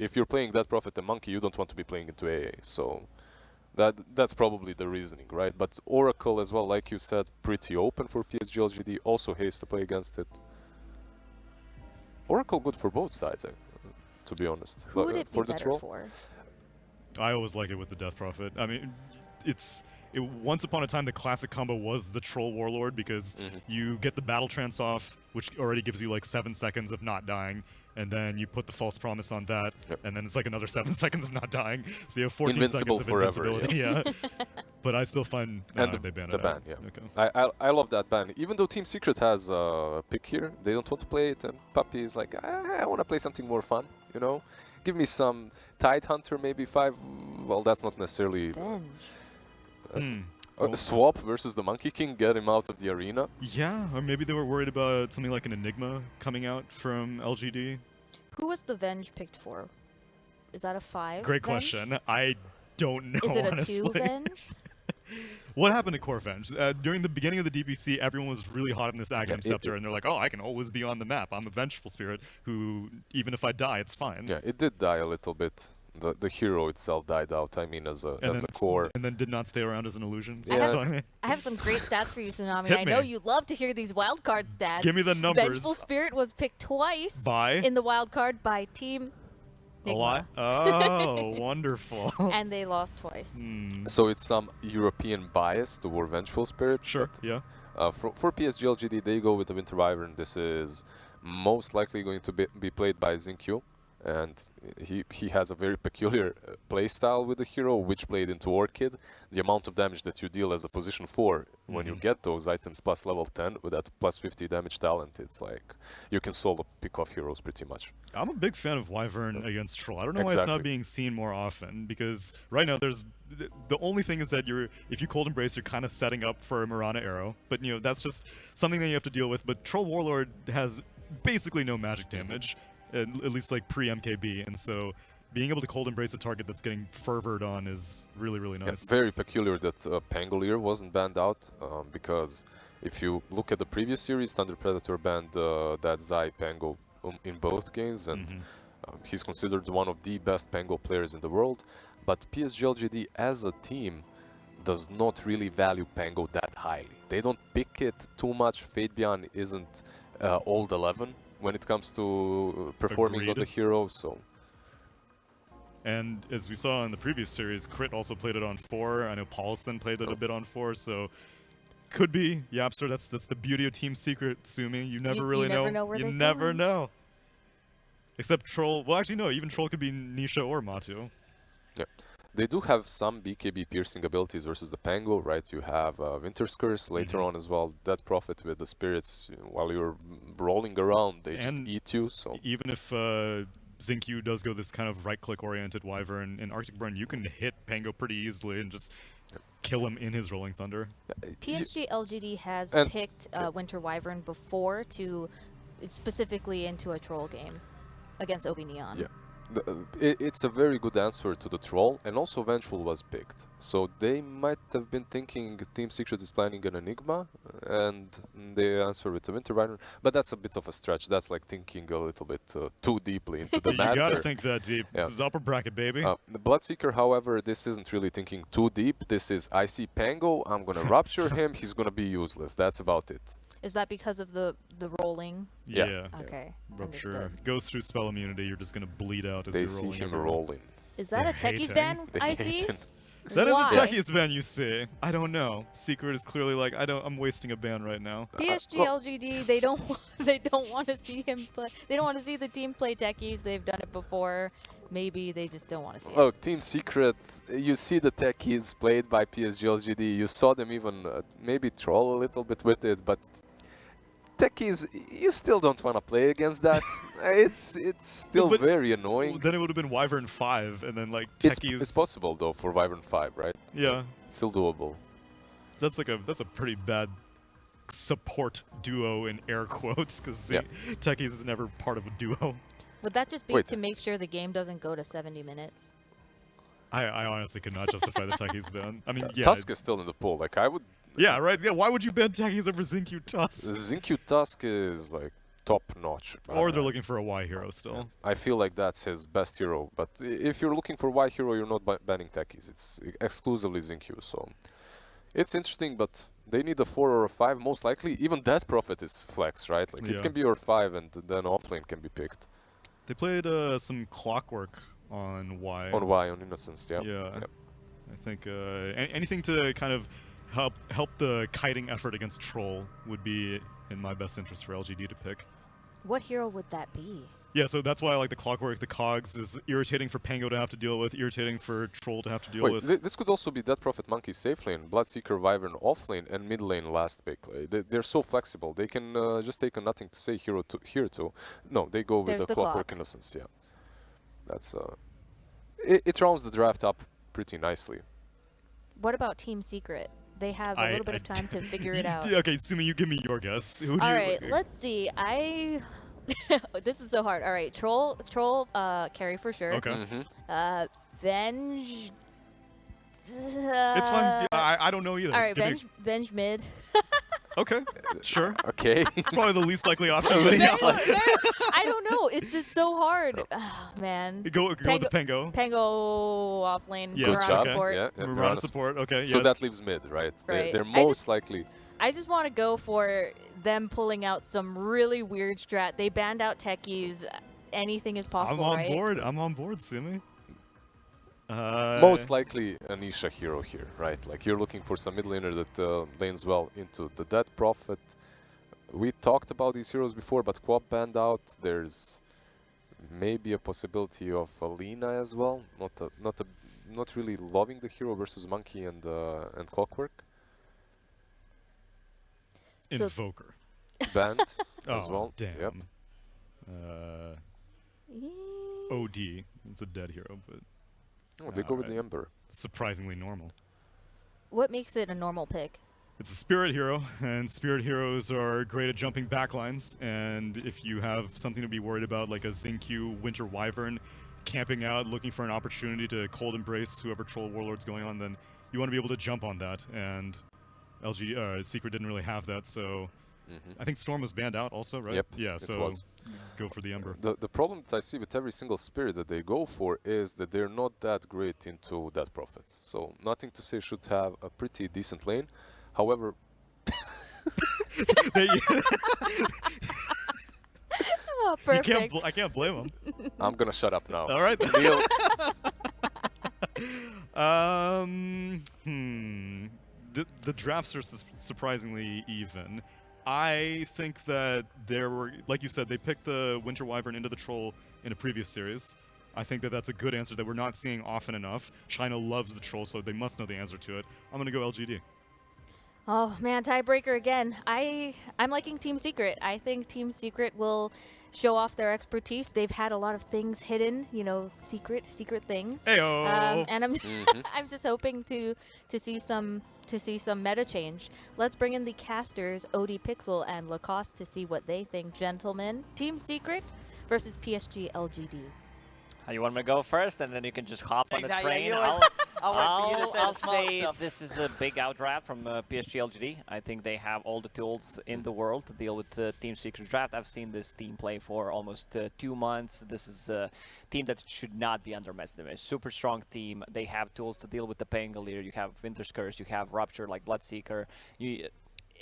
if you're playing Death Prophet and Monkey, you don't want to be playing into AA. So that's probably the reasoning, right? But Oracle as well, like you said, pretty open for Psg.Lgd. Also hates to play against it. Oracle good for both sides, to be honest. Who would it be for the better troll? for? I always like it with the Death Prophet. I mean, once upon a time, the classic combo was the Troll Warlord because you get the Battle Trance off, which already gives you like 7 seconds of not dying, and then you put the False Promise on that, and then it's like another 7 seconds of not dying, so you have 14 seconds of invincibility. Yeah. But I still find and they ban the it ban, out. yeah. Okay. I love that ban. Even though Team Secret has a pick here, they don't want to play it, and Puppy is like, I want to play something more fun, you know? Give me some Tide Hunter, maybe 5. Well, that's not necessarily... Swap versus the Monkey King, get him out of the arena. Yeah, or maybe they were worried about something like an Enigma coming out from LGD. Who was the Venge picked for? Is that a 5? Great Venge? question. I don't know, Is it a honestly. 2 Venge? What happened to Core Venge? During the beginning of the DPC, everyone was really hot in this Aghanim Scepter, and they're like, oh, I can always be on the map. I'm a vengeful spirit who, even if I die, it's fine. Yeah, it did die a little bit. The hero itself died out, I mean, as a core. And then did not stay around as an illusion. I have some great stats for you, Tsunami. I know you love to hear these wildcard stats. Give me the numbers. Vengeful Spirit was picked twice by? In the wildcard by Team Nigma. A lot? Oh, wonderful. And they lost twice. So it's some European bias toward Vengeful Spirit. Sure, yeah. For Psg.Lgd, they go with the Winter Wyvern. This is most likely going to be played by Xinkyu. And he has a very peculiar playstyle with the hero, which played into Orchid. The amount of damage that you deal as a position 4 when you get those items plus level 10 with that plus 50 damage talent, it's like you can solo pick off heroes pretty much. I'm a big fan of Wyvern against Troll. I don't know why it's not being seen more often, because right now there's the only thing is that if you Cold Embrace, you're kind of setting up for a Mirana Arrow, but you know that's just something that you have to deal with. But Troll Warlord has basically no magic damage. At least like pre-MKB, and so being able to Cold Embrace a target that's getting fervored on is really, really nice. Yeah, very peculiar that Pangolier wasn't banned out, because if you look at the previous series, Thunder Predator banned that Zai Pango in both games, and he's considered one of the best Pango players in the world, but Psg.Lgd as a team does not really value Pango that highly. They don't pick it too much. Fadebian isn't old 11 when it comes to performing on the hero, so... And as we saw in the previous series, Crit also played it on 4. I know Paulson played it a bit on 4, so... Could be Yapster. That's the beauty of Team Secret, Sumi. You never really know. You never know. Except Troll... Well, actually, no. Even Troll could be Nisha or Matu. Yeah. They do have some BKB piercing abilities versus the Pango, right? You have Winter's Curse later on as well. Death Prophet with the spirits, while you're rolling around, they just eat you. So even if Xinkyu does go this kind of right-click oriented Wyvern in Arctic Burn, you can hit Pango pretty easily and just kill him in his Rolling Thunder. Psg.Lgd has picked Winter Wyvern before to specifically into a Troll game against Obi Neon. Yeah. It's a very good answer to the Troll, and also Vengeful was picked. So they might have been thinking Team Secret is planning an Enigma, and they answer with the Winter Wyvern. But that's a bit of a stretch. That's like thinking a little bit too deeply into the matter. You gotta think that deep. Yeah. This is upper bracket, baby. The Bloodseeker, however, this isn't really thinking too deep. This is, I see Pango, I'm gonna rupture him, he's gonna be useless. That's about it. Is that because of the rolling? Yeah. Okay. Rupture. Goes through spell immunity, you're just gonna bleed out as they you're rolling. They see him rolling. Is that a Techies ban I see? That is a Techies ban you see. I don't know. Secret is clearly like, I'm wasting a ban right now. Psg.Lgd, they don't want to see him play. They don't want to see the team play Techies. They've done it before. Maybe they just don't want to see it. Look, Team Secret, you see the Techies played by Psg.Lgd. You saw them even maybe troll a little bit with it, but Techies, you still don't want to play against that. It's still very annoying. Then it would have been Wyvern 5, and then like Techies. It's possible though for Wyvern 5, right? Yeah. It's still doable. That's a pretty bad support duo in air quotes, because Techies is never part of a duo. Would that just be to make sure the game doesn't go to 70 minutes? I honestly could not justify the Techies ban. I mean, yeah. Tusk is still in the pool. Like I would. Yeah, right. Yeah, why would you ban Techies over Xinkyu Tusk? Xinkyu Tusk is like top-notch. Or they're looking for a Y hero still. Yeah. I feel like that's his best hero, but if you're looking for Y hero, you're not banning techies. It's exclusively Xingqiu, so it's interesting, but they need a 4 or a 5, most likely. Even that Prophet is flex, right? Like it can be your 5, and then offlane can be picked. They played some Clockwork on Y. On Y, on Innocence, yeah. Yeah. Yep. I think anything to kind of help the kiting effort against Troll would be in my best interest for LGD to pick. What hero would that be? Yeah, so that's why I like the Clockwork. The Cogs is irritating for Pango to have to deal with, irritating for Troll to have to deal with. This could also be Dead Prophet Monkey safe lane, Bloodseeker Wyvern off lane, and mid lane last pick. They're so flexible. They can just take a nothing to say hero to here too. No, they go with the Clockwork Innocence. Yeah, that's it rounds the draft up pretty nicely. What about Team Secret? They have a little bit of time to figure it out. Okay, Sumi, you give me your guess. Who do All right, let's see. This is so hard. All right, Troll, carry for sure. Okay. Venge. It's fine. I don't know either. All right, Venge mid. Okay, sure. Okay. Probably the least likely option. I don't know. It's just so hard. Oh, man. Go with the Pango. Pango off lane. Yeah, Mirana support. Yeah, Mirana support. Okay. So that leaves mid, right? They're most likely. I just want to go for them pulling out some really weird strat. They banned out techies. Anything is possible, right? I'm on board, Sumi. Most likely a Nisha hero here, right? Like you're looking for some mid laner that lanes well into the Dead Prophet. We talked about these heroes before, but Quap banned out. There's maybe a possibility of Alina as well. Not really loving the hero versus Monkey and Clockwork. Invoker. Banned as well. Damn. Yep. OD. It's a dead hero, but. Oh, they go with the Ember. Surprisingly normal. What makes it a normal pick? It's a spirit hero, and spirit heroes are great at jumping backlines. And if you have something to be worried about, like a Xingqiu Winter Wyvern camping out, looking for an opportunity to cold embrace whoever Troll Warlord's going on, then you want to be able to jump on that. And Secret didn't really have that, so I think Storm was banned out also, right? Yep. Yeah, so go for the Ember. The problem that I see with every single spirit that they go for is that they're not that great into Dead Prophet. So nothing to say should have a pretty decent lane. However, oh, perfect. I can't blame them. I'm gonna shut up now. All right. The drafts are surprisingly even. I think that there were, like you said, they picked the Winter Wyvern into the Troll in a previous series. I think that that's a good answer that we're not seeing often enough. China loves the Troll, so they must know the answer to it. I'm going to go LGD. Oh, man, tiebreaker again. I'm liking Team Secret. I think Team Secret will show off their expertise. They've had a lot of things hidden, you know, secret things. Heyo. And I'm I'm just hoping to see some meta change. Let's bring in the casters, OD Pixel and Lacoste, to see what they think. Gentlemen, Team Secret versus PSG.Lgd. You want me to go first, and then you can just hop on the train? Yeah, I'll say this is a big outdraft from PSG.Lgd. I think they have all the tools in the world to deal with the Team Secret draft. I've seen this team play for almost 2 months. This is a team that should not be underestimated. Super strong team. They have tools to deal with the Pangolier. You have Winter's Curse. You have Rupture like Bloodseeker.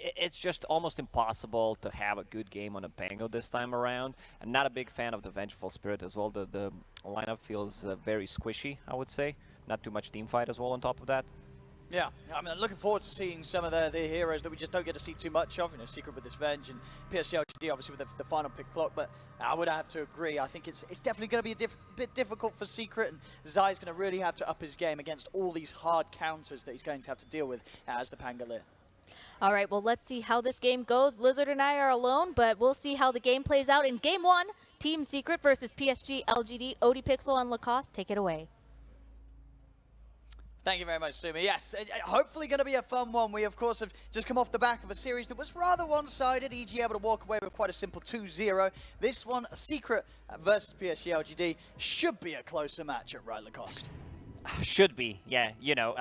It's just almost impossible to have a good game on a Pango this time around. I'm not a big fan of the Vengeful Spirit as well. The lineup feels very squishy, I would say. Not too much team fight as well on top of that. Yeah, I mean, I'm looking forward to seeing some of the heroes that we just don't get to see too much of. You know, Secret with this Venge and PSG.Lgd obviously with the final pick clock. But I would have to agree. I think it's definitely going to be a bit difficult for Secret, and Zai's going to really have to up his game against all these hard counters that he's going to have to deal with as the Pangolier. All right, well, let's see how this game goes. Lizard and I are alone, but we'll see how the game plays out in Game 1. Team Secret versus PSG.Lgd. OD Pixel and Lacoste, take it away. Thank you very much, Sumi. Yes, hopefully going to be a fun one. We, of course, have just come off the back of a series that was rather one-sided. EG able to walk away with quite a simple 2-0. This one, Secret versus PSG.Lgd, should be a closer matchup, right, Lacoste? Should be, yeah. You know,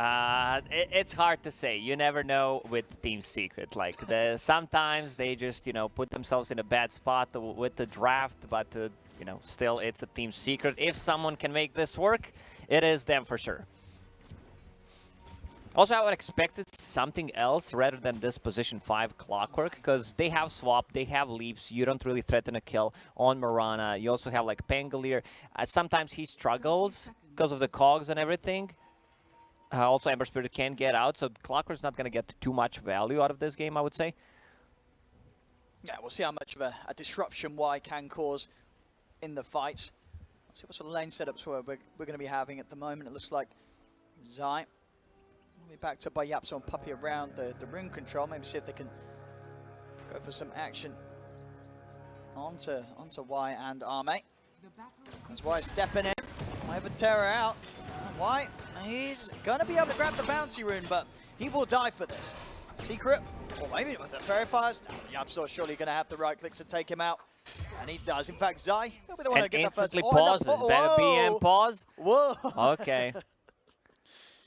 it's hard to say. You never know with Team Secret. Like, sometimes they just, you know, put themselves in a bad spot with the draft, but, you know, still it's a Team Secret. If someone can make this work, it is them for sure. Also, I would expect it's something else rather than this position 5 clockwork, because they have swap, they have leaps, you don't really threaten a kill on Mirana. You also have like Pangolier. Sometimes he struggles because of the cogs and everything. Also, Ember Spirit can get out, so Clockwork's not going to get too much value out of this game, I would say. Yeah, we'll see how much of a disruption Y can cause in the fights. See what sort of lane setups we're going to be having at the moment. It looks like Zai will be backed up by Yapso and Puppey around the room control. Maybe see if they can go for some action onto Y and Arme. As Y stepping in, Wave Terror out. Y, he's going to be able to grab the bounty rune, but he will die for this. Secret, or maybe with the Fairy Fires. Yapso surely going to have the right clicks to take him out. And he does. In fact, Zai will be the one to get that first. Pauses. That a BM pause? Whoa. Okay.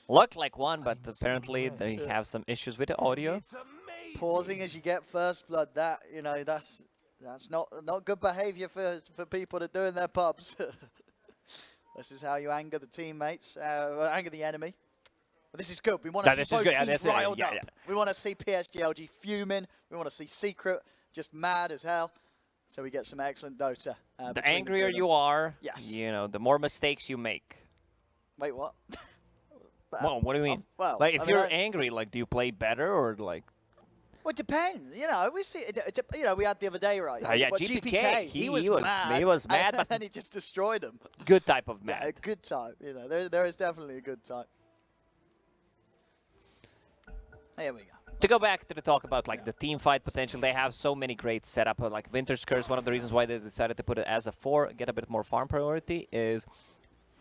Looked like one, but apparently they have some issues with the audio. Pausing as you get first blood, that, you know, that's not good behavior for people to do in their pubs. This is how you anger the teammates, anger the enemy. But this is good. We want to see both teams riled up. We want to see Psg.Lgd fuming. We want to see Secret just mad as hell. So we get some excellent Dota. The angrier you are, yes, you know, the more mistakes you make. Wait, what? Well, what do you mean? Well, like, if you're angry, like, do you play better or like? Well, it depends. You know, we see. You know, we had the other day, right? Yeah, GPK. He was mad. He was mad, but then he just destroyed him. Good type of mad. Yeah, a good type. You know, there is definitely a good type. Here we go. To go back to the talk about like the team fight potential, they have so many great setup. Like Winter's Curse, one of the reasons why they decided to put it as a 4, get a bit more farm priority, is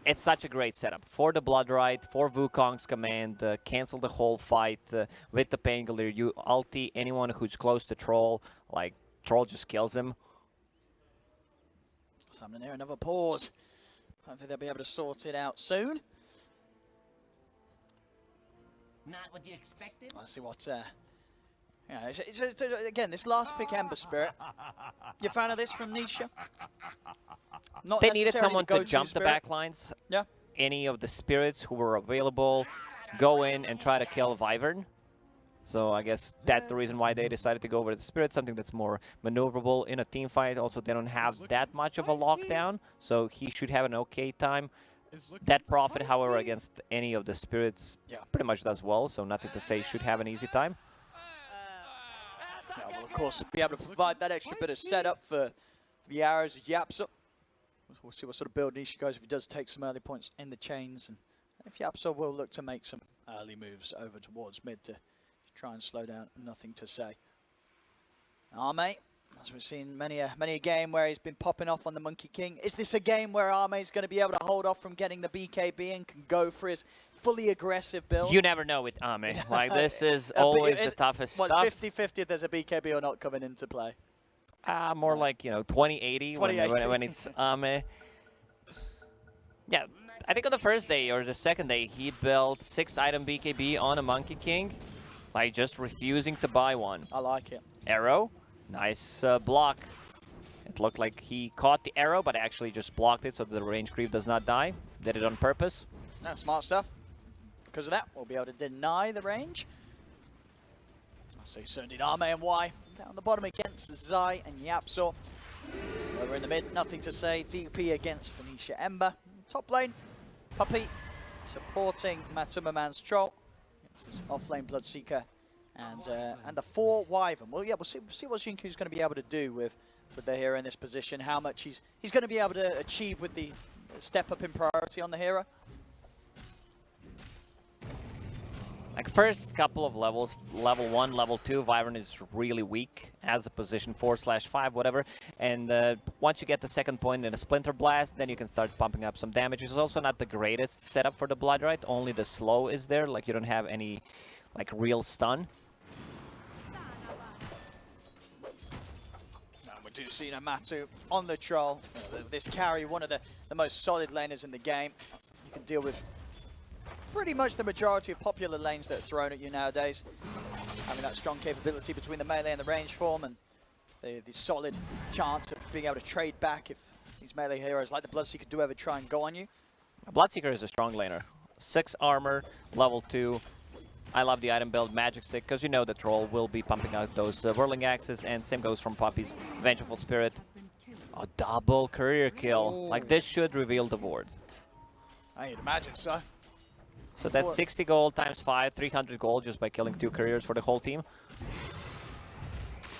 it's such a great setup for the Blood Rite, for Wukong's command, cancel the whole fight with the Pangolier. You ulti anyone who's close to Troll, like Troll just kills him. Something there, another pause. Hopefully they'll be able to sort it out soon. Not what you expected? Let's see what, yeah, again, this last pick, Ember Spirit. You a fan of this from Nisha? Not they needed someone to jump spirit. The back lines. Yeah. Any of the spirits who were available, go in and try to kill Wyvern. So I guess that's the reason why they decided to go over the spirit, something that's more maneuverable in a team fight. Also, they don't have that much of a lockdown, so he should have an okay time. That Prophet, however, against any of the spirits pretty much does well, so nothing to say should have an easy time. Yeah, well, of course, be able to provide that extra bit of setup for the arrows of Yapso. We'll see what sort of build Nisha goes if he does take some early points in the chains, and if Yapso will look to make some early moves over towards mid to try and slow down. Nothing to say. Arme, as we've seen many a game where he's been popping off on the Monkey King. Is this a game where Arme is going to be able to hold off from getting the BKB and can go for his fully aggressive build? You never know with Arme. Like, this is always the toughest stuff. 50-50 if there's a BKB or not coming into play. More like, you know, 20-80 when it's Arme. Yeah, I think on the first day or the second day, he built 6th item BKB on a Monkey King, like just refusing to buy one. I like it. Arrow, nice block. It looked like he caught the arrow, but actually just blocked it so the range creep does not die. Did it on purpose. No, smart stuff. Because of that, we'll be able to deny the range. So soon did Arme and Y. Down the bottom against Zai and Yapso. Over in the mid, nothing to say. DP against the Nisha Ember. Top lane, Puppey supporting Matuma Man's Troll. This off-lane Bloodseeker and the 4 Wyvern. Well, yeah, we'll see what Xinku's going to be able to do with the hero in this position. How much he's going to be able to achieve with the step up in priority on the hero. Like, first couple of levels, level 1, level 2, Wyvern is really weak as a position 4/5, whatever. And once you get the second point in a Splinter Blast, then you can start pumping up some damage. It's also not the greatest setup for the Blood Rite, only the slow is there. Like, you don't have any, like, real stun. And we do see Matu on the Troll. This carry, one of the most solid laners in the game. You can deal with pretty much the majority of popular lanes that are thrown at you nowadays. Having that strong capability between the melee and the range form, and the solid chance of being able to trade back if these melee heroes like the Bloodseeker do ever try and go on you. Bloodseeker is a strong laner. 6 armor, level 2. I love the item build, Magic Stick, because you know the troll will be pumping out those Whirling Axes, and same goes from Puppy's Vengeful Spirit. A double career kill. Ooh. Like, this should reveal the board. I'd imagine so. So that's 60 gold times 5, 300 gold just by killing 2 couriers for the whole team.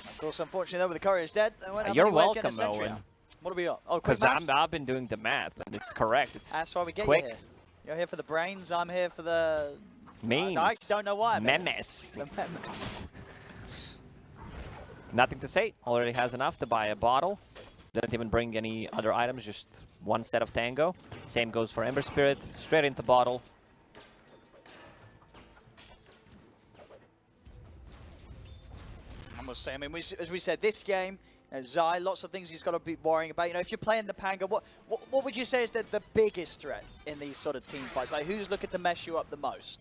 Of course, unfortunately, though, with the courier's dead. You're welcome, Owen. What are we got? Oh, because I've been doing the math, and it's correct. It's that's why we get quick. you here. You're here for the brains. I'm here for the memes. I don't know why. Memes. The memes. Nothing to say. Already has enough to buy a bottle. Didn't even bring any other items. Just one set of Tango. Same goes for Ember Spirit. Straight into bottle. I must say, I mean, as we said, this game, Zai, lots of things he's got to be worrying about. You know, if you're playing the Panga, what would you say is the biggest threat in these sort of team fights? Like, who's looking to mess you up the most?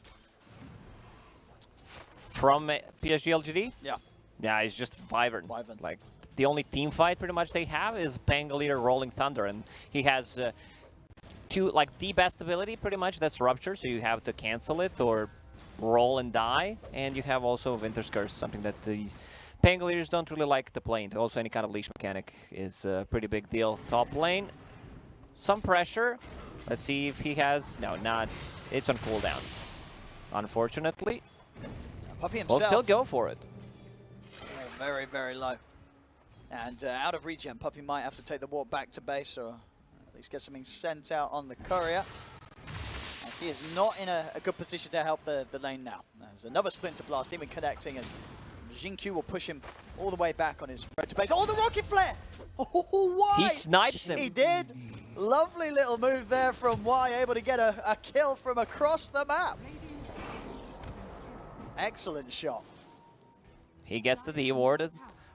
From Psg.Lgd? Yeah. Yeah, it's just Wyvern. Wyvern. Like, the only team fight pretty much they have is Pangolier Rolling Thunder, and he has the best ability pretty much, that's Rupture, so you have to cancel it or roll and die, and you have also Winter's Curse, something that the Pangoliers don't really like to play into. Also, any kind of leash mechanic is a pretty big deal. Top lane, some pressure. Let's see if he has... No, not. It's on cooldown. Unfortunately. Puppy himself. We'll still go for it. Oh, very, very low. And out of regen, Puppy might have to take the walk back to base, or at least get something sent out on the courier. And he is not in a good position to help the lane now. There's another Splinter Blast, even connecting as Jin-Q will push him all the way back on his road to base. Oh, the Rocket Flare! Oh, why? He snipes him. He did. Lovely little move there from Y, able to get a kill from across the map. Excellent shot. He gets the D ward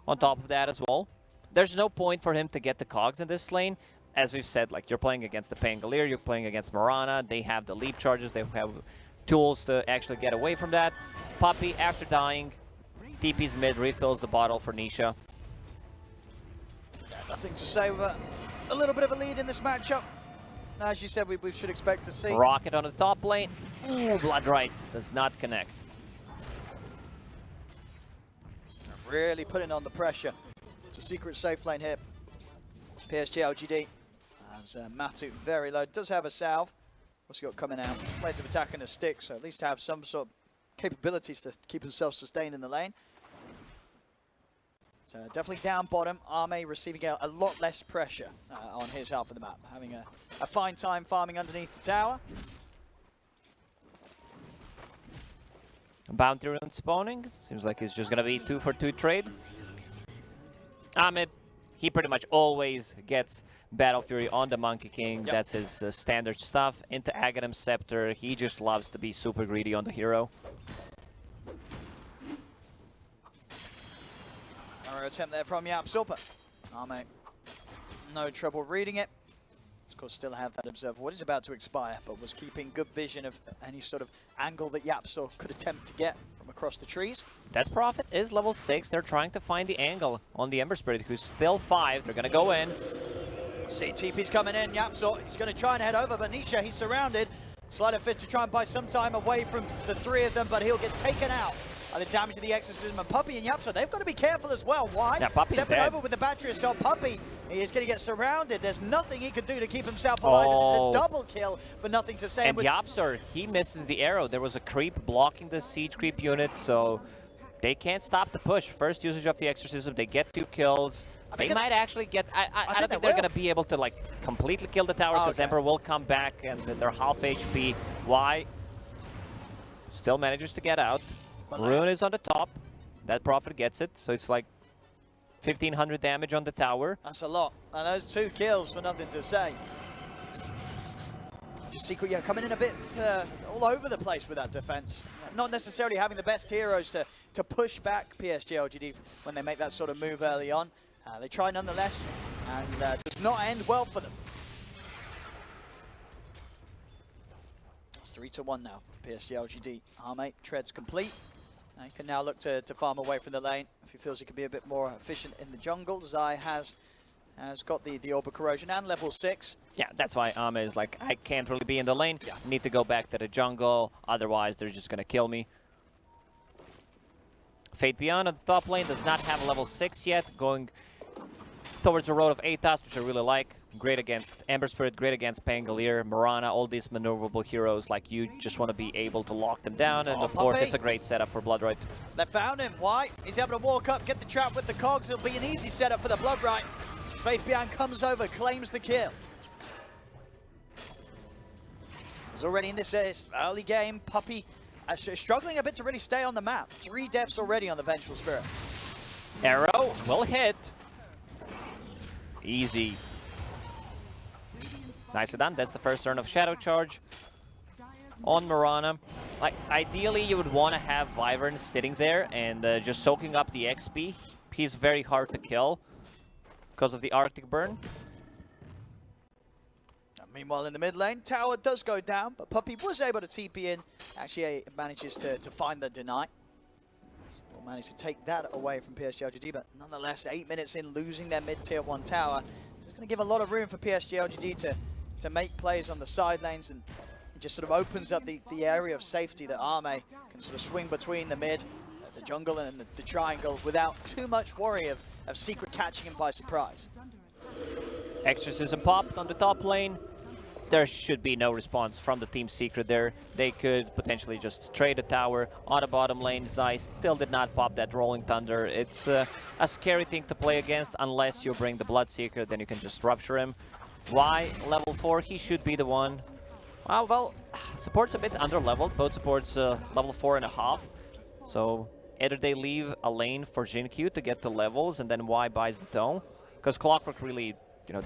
on top of that as well. There's no point for him to get the cogs in this lane. As we've said, like, you're playing against the Pangolier, you're playing against Mirana. They have the leap charges, they have tools to actually get away from that. Puppy, after dying, TP's mid, refills the bottle for Nisha. Yeah, nothing to say with a little bit of a lead in this matchup. As you said, we should expect to see. Rocket on the top lane. Ooh, Bloodright does not connect. Really putting on the pressure. It's a secret safe lane here. Psg.Lgd. As Matu very low. Does have a salve. What's he got coming out? Blades of attack and a stick, so at least have some sort of capabilities to keep himself sustained in the lane. So definitely down bottom. Arme receiving a lot less pressure on his half of the map. Having a fine time farming underneath the tower. Bounty rune spawning. Seems like it's just gonna be 2-for-2 trade. Ahmed, he pretty much always gets Battle Fury on the Monkey King. Yep. That's his standard stuff. Into Aghanim Scepter. He just loves to be super greedy on the hero. Another attempt there from Yapsor, but Ahmed, no trouble reading it. Of course, still have that Observer. What is about to expire, but was keeping good vision of any sort of angle that Yapsor could attempt to get from across the trees. That Prophet is level 6. They're trying to find the angle on the Ember Spirit, who's still 5. They're going to go in. See, TP's coming in. Yapsor, he's going to try and head over, but Nisha, he's surrounded. Sleight of Fist to try and buy some time away from the 3 of them, but he'll get taken out by the damage of the Exorcism. And Puppy and Yapsor, they've got to be careful as well. Why? Yeah, Puppy's stepping dead. over with the battery assault. Puppy, he is going to get surrounded. There's nothing he can do to keep himself alive. Oh. This is a double kill for nothing to say. And Yapsor, he misses the arrow. There was a creep blocking the siege creep unit, so they can't stop the push. First usage of the Exorcism, they get 2 kills. They might actually get... I don't think they're going to be able to, like, completely kill the tower, because Ember will come back and they're half HP. Why? Still manages to get out. Rune is on the top. That Prophet gets it, so it's like 1,500 damage on the tower. That's a lot. And those 2 kills for nothing to say. Just Secret, yeah, coming in a bit all over the place with that defense. Not necessarily having the best heroes to push back Psg.Lgd when they make that sort of move early on. They try nonetheless, and does not end well for them. It's 3-1 now for Psg.Lgd. Arme treads complete. And he can now look to farm away from the lane if he feels he can be a bit more efficient in the jungle. Zai has got the Orb of Corrosion and level 6. Yeah, that's why Arme is like, I can't really be in the lane. Yeah. Need to go back to the jungle, otherwise they're just gonna kill me. Fate Beyond on the top lane does not have level 6 yet, going towards the road of Atos, which I really like. Great against Ember Spirit, great against Pangolier, Mirana, all these maneuverable heroes. Like, you just want to be able to lock them down, and of course it's a great setup for Bloodright. They found him. Why? He's able to walk up, get the trap with the cogs. It'll be an easy setup for the Bloodright. Faith Beyond comes over, claims the kill. He's already in this early game. Puppey struggling a bit to really stay on the map. 3 deaths already on the Vengeful Spirit. Arrow, well hit. Easy. Nicely done. That's the first turn of Shadow Charge on Mirana. Like, ideally, you would want to have Wyvern sitting there and just soaking up the XP. He's very hard to kill because of the Arctic Burn. Meanwhile, in the mid lane, tower does go down, but Puppey was able to TP in. Actually, manages to find the deny. Will manage to take that away from Psg.Lgd, but nonetheless, 8 minutes in, losing their mid-tier 1 tower. It's going to give a lot of room for Psg.Lgd to make plays on the side lanes, and it just sort of opens up the area of safety that Arme can sort of swing between the mid, the jungle, and the triangle without too much worry of Secret catching him by surprise. Exorcism popped on the top lane. There should be no response from the Team Secret there. They could potentially just trade a tower on the bottom lane. Zai still did not pop that Rolling Thunder. It's a scary thing to play against unless you bring the Bloodseeker, then you can just rupture him. Why? Level 4, he should be the one. Well, support's a bit under-leveled. Both supports level 4.5. So either they leave a lane for Jinkyu to get the levels, and then Y buys the Dome. Because Clockwork really,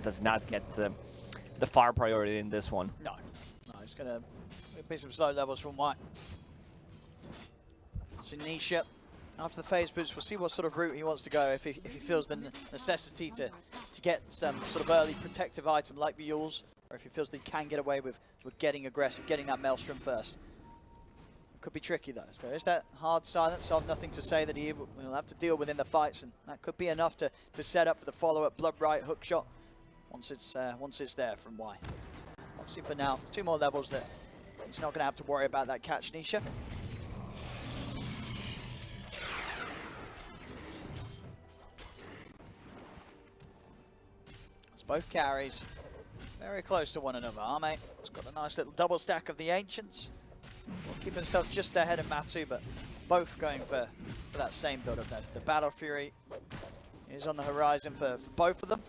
does not get the far priority in this one. No, he's going to be some slow levels from Y. So Nisha, after the phase boost, we'll see what sort of route he wants to go. If he feels the necessity to get some sort of early protective item like the Yules, or if he feels that he can get away with getting aggressive, getting that Maelstrom first. It could be tricky though. So there is that hard silence of nothing to say that he will have to deal with in the fights, and that could be enough to set up for the follow-up Bloodright hookshot once it's there from Y. Obviously for now, 2 more levels that he's not going to have to worry about that catch, Nisha. It's both carries very close to one another. Arme has got a nice little double stack of the Ancients. Will keep himself just ahead of Matu, but both going for that same build of that. The Battle Fury is on the horizon for both of them.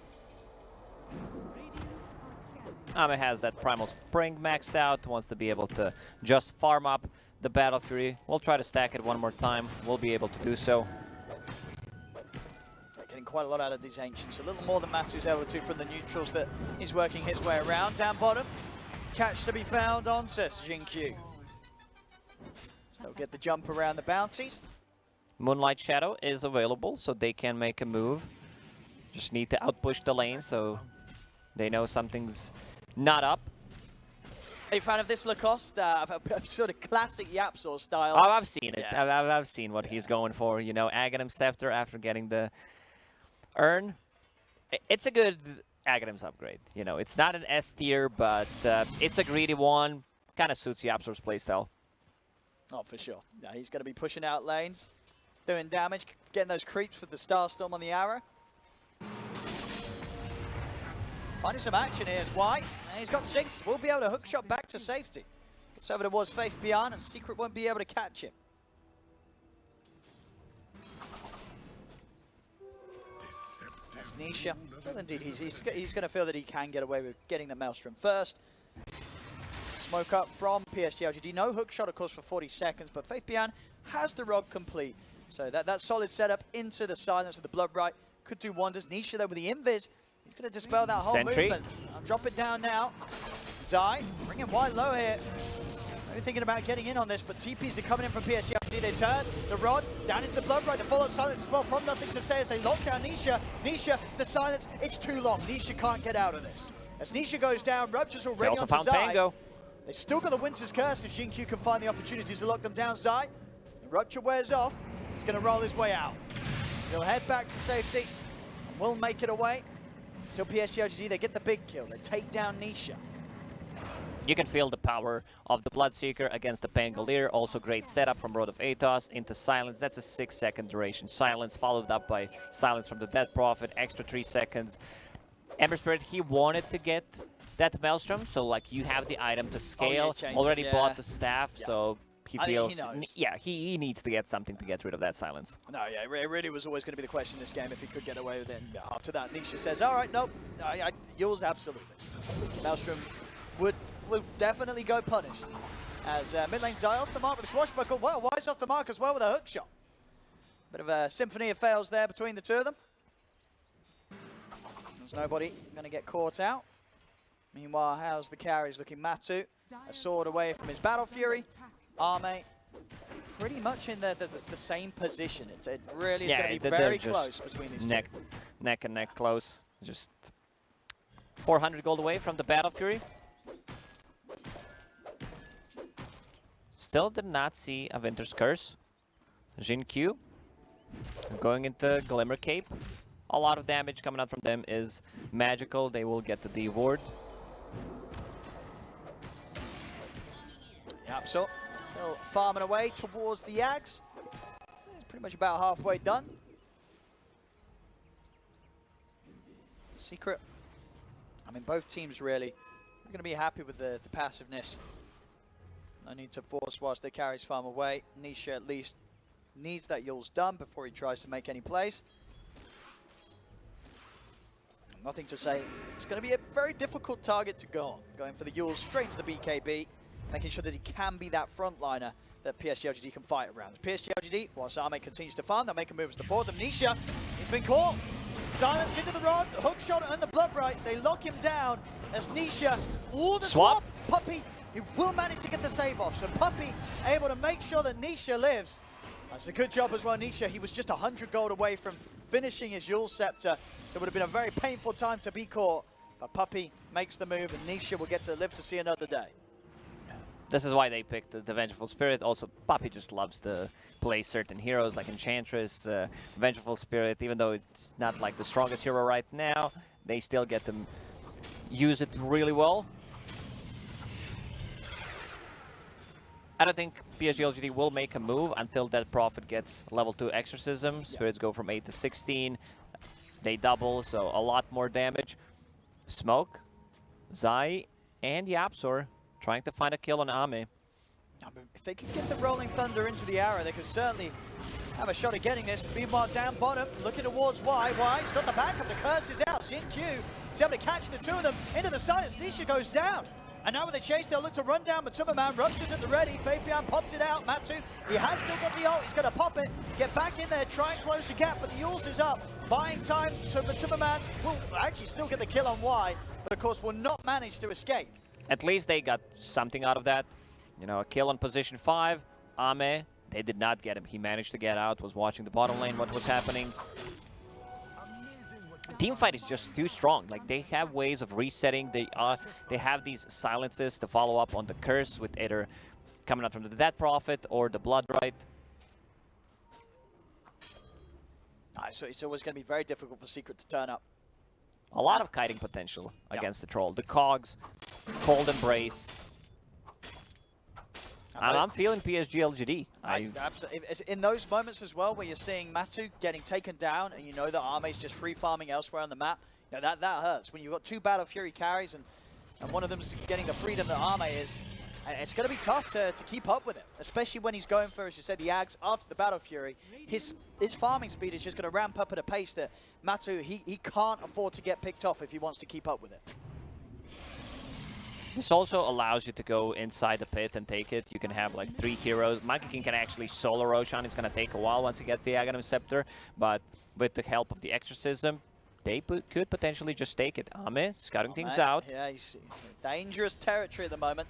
Arme has that Primal Spring maxed out, wants to be able to just farm up the Battle Fury. We'll try to stack it one more time. We'll be able to do so. Getting quite a lot out of these Ancients. A little more than Matu's able to from the neutrals that he's working his way around. Down bottom, catch to be found on Jinkyu. So they'll get the jump around the bounties. Moonlight Shadow is available, so they can make a move. Just need to outpush the lane, so they know something's not up. Are you a fan of this Lacoste? Sort of classic Yapsor style. Oh, I've seen it. Yeah. I've seen what he's going for. Aghanim Scepter after getting the Urn. It's a good Aghanim's upgrade. It's not an S tier, but it's a greedy one. Kind of suits Yapsor's playstyle. Oh, for sure. Yeah, he's going to be pushing out lanes, doing damage, getting those creeps with the Starstorm on the arrow. Finding some action here is Y. And he's got 6. We'll be able to hookshot back to safety. Gets over towards Faith Beyond, and Secret won't be able to catch him. That's Nisha. Well, indeed, he's going to feel that he can get away with getting the Maelstrom first. Smoke up from Psg.Lgd. No hookshot, of course, for 40 seconds, but Faith Beyond has the rod complete. So that solid setup into the silence of the Bloodright could do wonders. Nisha, though, with the invis, he's going to dispel that whole movement. I'll drop it down now. Zai, bring him wide low here. Maybe thinking about getting in on this, but TPs are coming in from Psg.Lgd. They turn the rod down into the Bloodright. The follow-up silence as well from nothing to say as they lock down Nisha. Nisha, the silence, it's too long. Nisha can't get out of this. As Nisha goes down, Rupture's already onto Zai. Pango. They've still got the Winter's Curse if Xingqiu can find the opportunities to lock them down. Zai, the Rupture wears off. He's going to roll his way out. He'll head back to safety and will make it away. Still Psg.Lgd, they get the big kill. They take down Nisha. You can feel the power of the Bloodseeker against the Pangolier. Also great setup from Road of Atos into Silence. That's a 6-second duration. Silence followed up by Silence from the Dead Prophet. Extra 3 seconds. Ember Spirit, he wanted to get that Maelstrom. So like you have the item to scale. Already bought the staff. Yeah. So he feels, he needs to get something to get rid of that Silence. No, yeah, it really was always going to be the question in this game if he could get away with it. Yeah, after that, Nisha says, all right, nope, yours absolutely. Maelstrom will definitely go punished. As mid lane Zai off the mark with a swashbuckle. Well, Wise off the mark as well with a hook shot. Bit of a symphony of fails there between the two of them. There's nobody going to get caught out. Meanwhile, how's the carries looking? Matu, a sword away from his Battle Fury. Arme, pretty much in the same position. It really is going to be very close between these two. Neck and neck close. Just 400 gold away from the Battle Fury. Still did not see a Winter's Curse. Xingqiu going into Glimmer Cape. A lot of damage coming out from them is magical. They will get the ward. Yep, so still farming away towards the Yags. It's pretty much about halfway done. Secret. I mean, both teams really are going to be happy with the passiveness. No need to force whilst they carries farm away. Nisha at least needs that Yule's done before he tries to make any plays. Nothing to say. It's going to be a very difficult target to go on. Going for the Yule straight to the BKB, making sure that he can be that frontliner that Psg.Lgd can fight around. Psg.Lgd, whilst Arme continues to farm, they'll make a move as the fourth of Nisha. He's been caught. Silence into the rod, the hook shot and the Bloodbright. They lock him down as Nisha, the swap. Puppey, he will manage to get the save off. So Puppey able to make sure that Nisha lives. That's a good job as well, Nisha. He was just 100 gold away from finishing his Yule Scepter. So it would have been a very painful time to be caught. But Puppey makes the move and Nisha will get to live to see another day. This is why they picked the Vengeful Spirit. Also, Puppey just loves to play certain heroes like Enchantress, Vengeful Spirit. Even though it's not like the strongest hero right now, they still get to use it really well. I don't think Psg.Lgd will make a move until that Prophet gets level 2 Exorcism. Spirits go from 8 to 16. They double, so a lot more damage. Smoke, Zai, and Yapzor trying to find a kill on Ame. If they can get the Rolling Thunder into the arrow, they could certainly have a shot at getting this. Meanwhile, down bottom, looking towards Y. He's got the backup, the curse is out. Xingqiu is able to catch the two of them into the silence. Nisha goes down. And now with the chase, they'll look to run down Matuma Man. Rupture's at the ready. Fabian pops it out. Matsu, he has still got the ult. He's going to pop it, get back in there, try and close the gap. But the Yules is up, buying time. So Matuma Man will actually still get the kill on Y, but of course will not manage to escape. At least they got something out of that. You know, a kill on position 5. Ame, they did not get him. He managed to get out, was watching the bottom lane, what was happening. Teamfight is just too strong. Like, they have ways of resetting. They have these silences to follow up on the curse with either coming out from the Dead Prophet or the Bloodbright. So it's always going to be very difficult for Secret to turn up. A lot of kiting potential against the Troll. The Cogs, Cold Embrace. And I'm feeling Psg.Lgd. Absolutely. It's in those moments as well where you're seeing Matu getting taken down and you know that Arme's just free farming elsewhere on the map. You know, that hurts. When you've got two Battle Fury carries and one of them's getting the freedom that Arme is, it's going to be tough to keep up with it, especially when he's going for, as you said, the Ags after the Battle Fury. His farming speed is just going to ramp up at a pace that Matu, he can't afford to get picked off if he wants to keep up with it. This also allows you to go inside the pit and take it. You can have like 3 heroes. Monkey King can actually solo Roshan. It's going to take a while once he gets the Aghanim Scepter, but with the help of the Exorcism, they could potentially just take it. Ame scouting things out. Yeah, he's dangerous territory at the moment.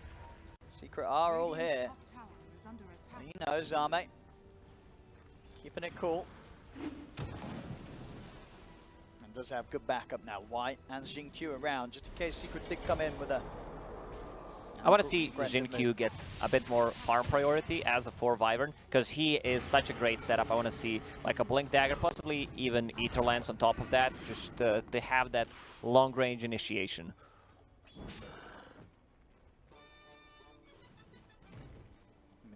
Secret are all here. He knows Ame. Keeping it cool. And does have good backup now. White and Xingqiu around, just in case Secret did come in with a I want to see aggressive Jin Q move. get a bit more farm priority as a 4 Wyvern, because he is such a great setup. I want to see like a Blink Dagger, possibly even Ether Lance on top of that, just to have that long-range initiation.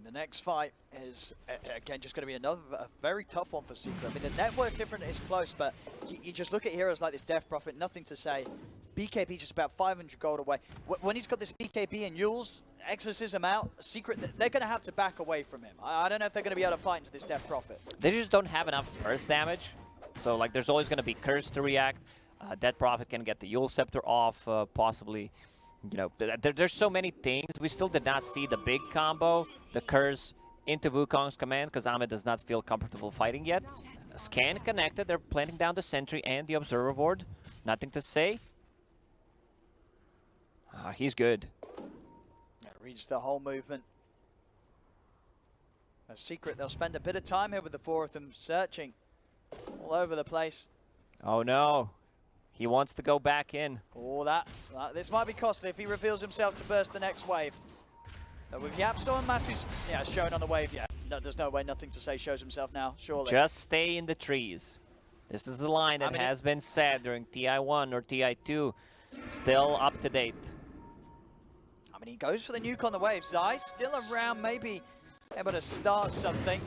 The next fight is, again, just going to be a very tough one for Secret. I mean, the network difference is close, but you just look at heroes like this Death Prophet, nothing to say. BKB just about 500 gold away. When he's got this BKB and Yules, Exorcism out, Secret, they're going to have to back away from him. I don't know if they're going to be able to fight into this Death Prophet. They just don't have enough burst damage, so like there's always going to be Curse to react. Death Prophet can get the Yule Scepter off, possibly. You know, there's so many things. We still did not see the big combo, the Curse into Wukong's command, because Ahmed does not feel comfortable fighting yet. Scan connected, they're planting down the Sentry and the Observer Ward. Nothing to say. He's good. Reads the whole movement. A Secret, they'll spend a bit of time here with the 4 of them searching all over the place. Oh no. He wants to go back in. Oh, this might be costly if he reveals himself to burst the next wave. But with Yapso and Matu's shown on the wave, no, there's no way Nothing to Say shows himself now, surely. Just stay in the trees. This is the line that has been said during TI1 or TI2. Still up to date. I mean, he goes for the nuke on the wave. Zai still around, maybe able to start something.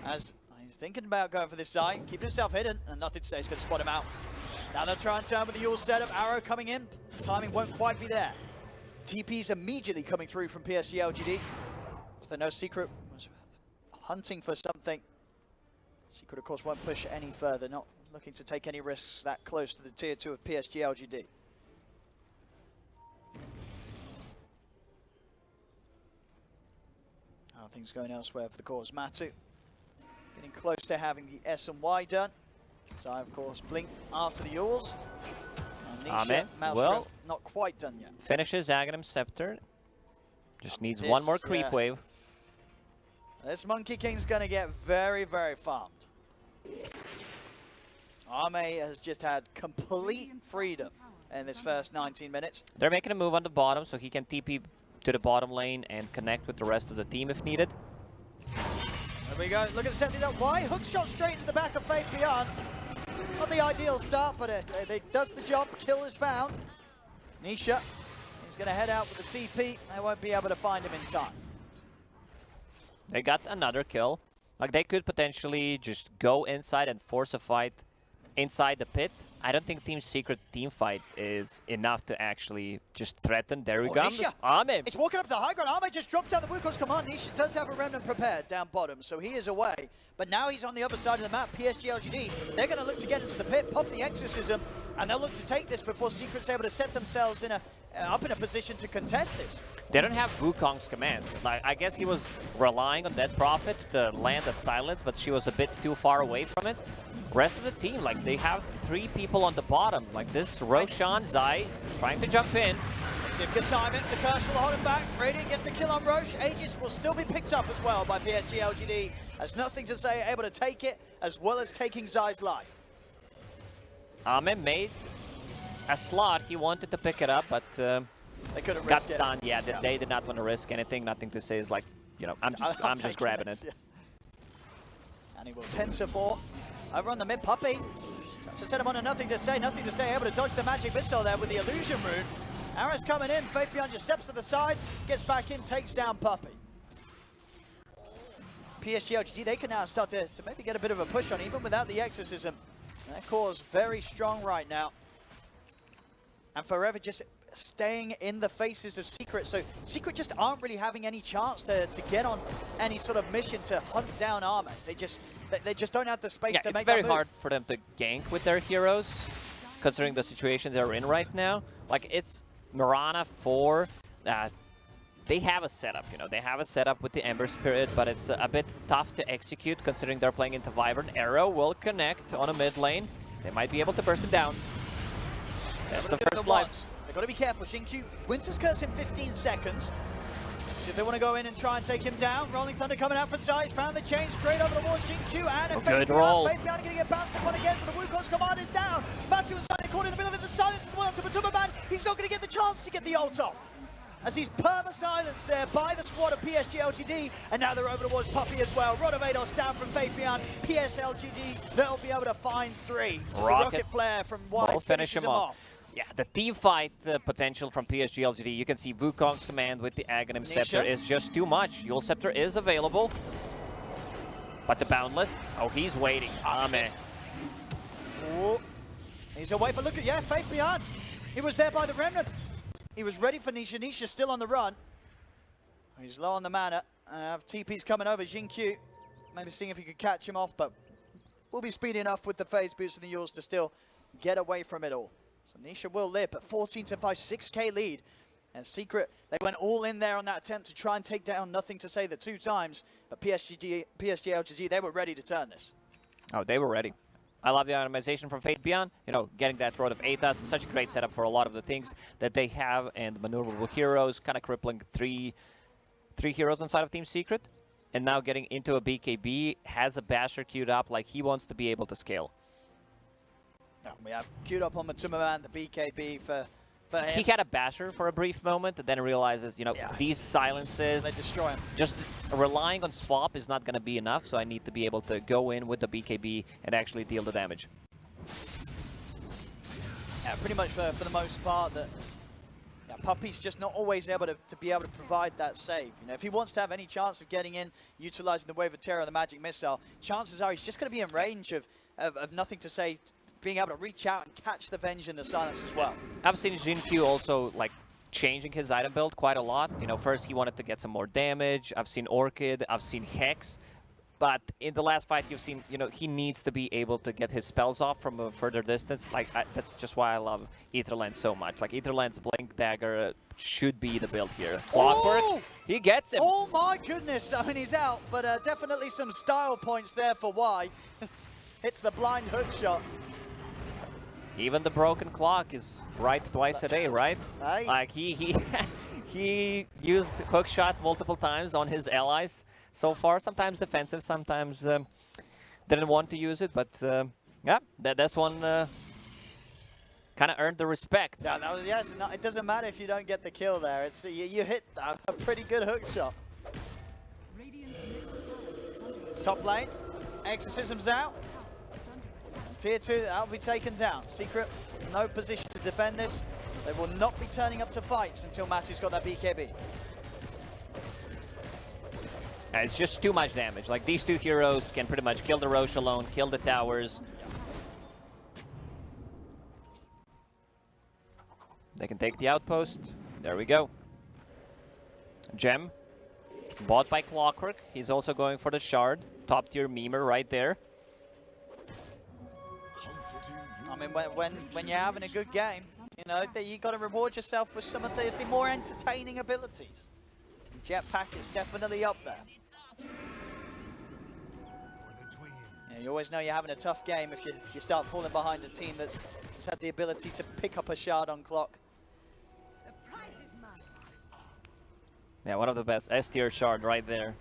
As he's thinking about going for this Zai, keeping himself hidden, and Nothing to Say is going to spot him out. Now they'll try and turn with the Yule setup. Arrow coming in. Timing won't quite be there. TP's immediately coming through from Psg.Lgd. So they know Secret was hunting for something. Secret, of course, won't push any further. Not looking to take any risks that close to the tier 2 of Psg.Lgd. Things going elsewhere for the cause. Matu getting close to having the S and Y done. So, of course, Blink after the Yules. Amen. Well, not quite done yet. Finishes Aghanim Scepter. Just needs one more creep wave. This Monkey King's going to get very, very farmed. Arme has just had complete freedom in this first 19 minutes. They're making a move on the bottom so he can TP to the bottom lane and connect with the rest of the team if needed. There we go. Look at the set these up. Why? Hook shot straight into the back of Faith Beyond. Not the ideal start, but it does the job. Kill is found. Nisha is going to head out with the TP. They won't be able to find him in time. They got another kill. Like, they could potentially just go inside and force a fight inside the pit. I don't think Team Secret team fight is enough to actually just threaten. There we go. Ame. It's walking up to high ground. Ame just drops down the Wukong's command. Nisha does have a remnant prepared down bottom, so he is away. But now he's on the other side of the map. Psg.Lgd, they're going to look to get into the pit, pop the Exorcism, and they'll look to take this before Secret's able to set themselves in up in a position to contest this. They don't have Wukong's command. Like, I guess he was relying on Death Prophet to land a silence, but she was a bit too far away from it. Rest of the team, like, they have 3 people on the bottom. Like this, Roshan, Zai, trying to jump in. Let's see if we can time it. The curse will hold him back. Radiant gets the kill on Roche. Aegis will still be picked up as well by Psg.Lgd. Has Nothing to Say, able to take it, as well as taking Zai's life. Ame made a slot. He wanted to pick it up, but they couldn't got risk stunned. Yeah, they did not want to risk anything. Nothing to Say is like, you know, I'm just grabbing it. Yeah. And he will tensor for over on the mid. Puppy tries to set him on a Nothing to Say. Nothing to Say, able to dodge the magic missile there with the illusion rune. Arrow's coming in. Faith Beyond just steps to the side, gets back in, takes down Puppy. Psg.Lgd, they can now start to maybe get a bit of a push on, even without the Exorcism. Their core is very strong right now. And Forever just staying in the faces of Secret. So Secret just aren't really having any chance to get on any sort of mission to hunt down Arme. They just don't have the space to make that move. It's very hard for them to gank with their heroes, considering the situation they're in right now. Like, it's Mirana 4. They have a setup, you know, they have a setup with the Ember Spirit, but it's a bit tough to execute considering they're playing into Wyvern. Arrow will connect on a mid lane. They might be able to burst him down. That's the first life. They've got to be careful. Xingqiu, Winter's Curse in 15 seconds. If they want to go in and try and take him down, Rolling Thunder coming out from side, found the chain straight over the wall. Xingqiu and a good roll. Faith Beyond going to get bounced upon again, but the Wukong's command is down. Matu inside the corner in the middle of it, the silence is one onto Batuma Man. He's not going to get the chance to get the ult off. as he's perma-silenced there by the squad of Psg.Lgd, and now they're over towards Puppey as well. Rodovados down from Fabian. Psg.Lgd, they'll be able to find 3. Rocket Flare from White finishes him off. Yeah, the team fight potential from Psg.Lgd. You can see Wukong's command with the Aghanim Scepter is just too much. Yule Scepter is available. But the Boundless, oh, he's waiting. Ame. He's away, but look at, yeah, Faith Beyond. He was there by the Remnant. He was ready for Nisha. Nisha's still on the run. He's low on the mana. TP's coming over, Jin-Q. Maybe seeing if he could catch him off, but we'll be speedy enough with the phase boost and the Yules to still get away from it all. So Nisha will live, but 14-5, 6k lead. And Secret, they went all in there on that attempt to try and take down Nothing to Say the 2 times, but PSG-Lgd, they were ready to turn this. Oh, they were ready. I love the optimization from Fate Beyond. You know, getting that Road of Aethas, such a great setup for a lot of the things that they have, and maneuverable heroes, kind of crippling three heroes inside of Team Secret. And now getting into a BKB, has a Basher queued up, like he wants to be able to scale. We have queued up on Matsumaman, the BKB for him. He had a Basher for a brief moment, and then realizes, you know, these silences, they destroy him. Just relying on swap is not going to be enough, so I need to be able to go in with the BKB and actually deal the damage. Yeah, pretty much for the most part, that Puppey's just not always able to be able to provide that save. You know, if he wants to have any chance of getting in, utilizing the Wave of Terror and the Magic Missile, chances are he's just going to be in range of Nothing to Say, being able to reach out and catch the Venge in the silence as well. I've seen Jin-Q also, like, changing his item build quite a lot. You know, first he wanted to get some more damage. I've seen Orchid, I've seen Hex. But in the last fight, you've seen, you know, he needs to be able to get his spells off from a further distance. Like, that's just why I love Aetherlance so much. Like, Aetherlance Blink Dagger should be the build here. Clockwork, he gets him. Oh my goodness, I mean, he's out, but definitely some style points there for Y. It's the blind hook shot. Even the broken clock is right twice a day, right? Hey. Like, he used hook shot multiple times on his allies so far. Sometimes defensive, sometimes didn't want to use it, but yeah, this one kind of earned the respect. Yeah, that was, yes, no, it doesn't matter if you don't get the kill there. It's you hit a pretty good hook shot. It's top lane, Exorcism's out. Tier 2, that'll be taken down. Secret, no position to defend this. They will not be turning up to fights until Matthew's got that BKB. And it's just too much damage. Like, these 2 heroes can pretty much kill the Roche alone, kill the towers. They can take the outpost. There we go. Gem, bought by Clockwork. He's also going for the shard. Top tier memer right there. I mean, when you're having a good game, you know, you got to reward yourself with some of the more entertaining abilities. Jetpack is definitely up there. Yeah, you always know you're having a tough game if you start falling behind a team that's had the ability to pick up a shard on clock. Yeah, one of the best. S-tier shard right there.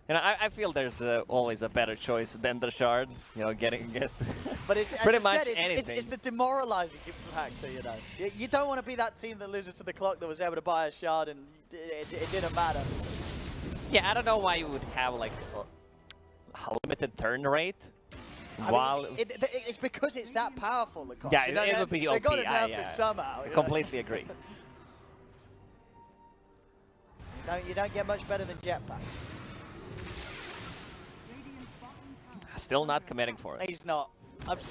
You know, I feel there's always a better choice than the shard. You know, get but it's, pretty much anything. It's the demoralizing factor, you know. You don't want to be that team that loses to the clock that was able to buy a shard and it didn't matter. Yeah, I don't know why you would have like a limited turn rate. While it's because it's that powerful. The cost. Yeah, you know, it would be OP. They got to nerf it somehow. I completely agree. You don't get much better than jetpacks. Still not committing for it. He's not.